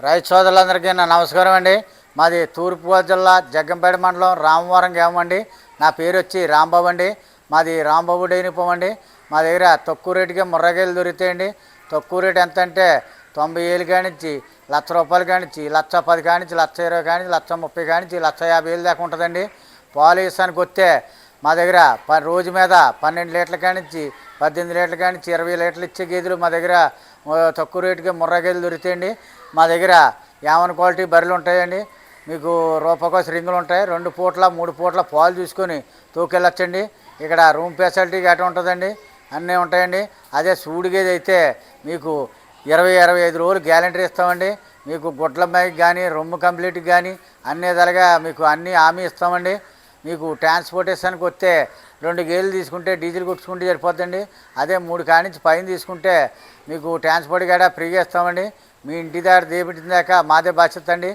రైతు సోదరులందరికీ నా నమస్కారం అండి. మాది తూర్పుగోదావరి జిల్లా జగ్గంపేట మండలం రామవరం గ్రామం అండి. నా పేరు వచ్చి రాంబాబు అండి. మాది రాంబాబు డైరీ ఫామ్ అండి. మా దగ్గర తక్కువ రేటుకే ముర్రగేలు దొరుకుతాయండి. తక్కువ రేటు ఎంత అంటే 90,000 కానించి ₹1,00,000 కానించి ₹1,10,000 కానించి ₹1,20,000 కానించి ₹1,30,000 కానించి ₹1,50,000 దాకా ఉంటుందండి. పాలు ఇస్తానికి వస్తే మా దగ్గర రోజు మీద 12 లీటర్ల కానించి 18 లీటర్ల కానించి 20 లీటర్లు ఇచ్చే గేదెలు మా దగ్గర తక్కువ రేటుకే ముర్రా గేదెలు దొరుకుతాయండి. మా దగ్గర యావన్ క్వాలిటీ బర్రెలు ఉంటాయండి. మీకు రూపాయకోస రింగులు ఉంటాయి. 2 పూట్ల 3 పూట్ల పాలు చూసుకొని తోకెళ్ళొచ్చండి. ఇక్కడ రూమ్ ఫెసిలిటీ గట్రా ఉంటుందండి. అన్నీ ఉంటాయండి. అదే సూడి గేదె అయితే మీకు 20-25 రోజులు గ్యారంటీ ఇస్తామండి. మీకు గుడ్ల మైకి కానీ రొమ్ము కంప్లీట్కి కానీ అన్ని విధాలుగా మీకు అన్నీ హామీ ఇస్తామండి. మీకు ట్రాన్స్పోర్టేషన్కి వస్తే 2 గేదెలు తీసుకుంటే డీజిల్ కొట్టుకుంటే సరిపోద్దండి. అదే 3 కానించి పైన తీసుకుంటే మీకు ట్రాన్స్పోర్ట్ కూడా ఫ్రీగా ఇస్తామండి. మీ ఇంటి దగ్గర దేపెట్టిన దాకా మాదే బాధ్యత అండి.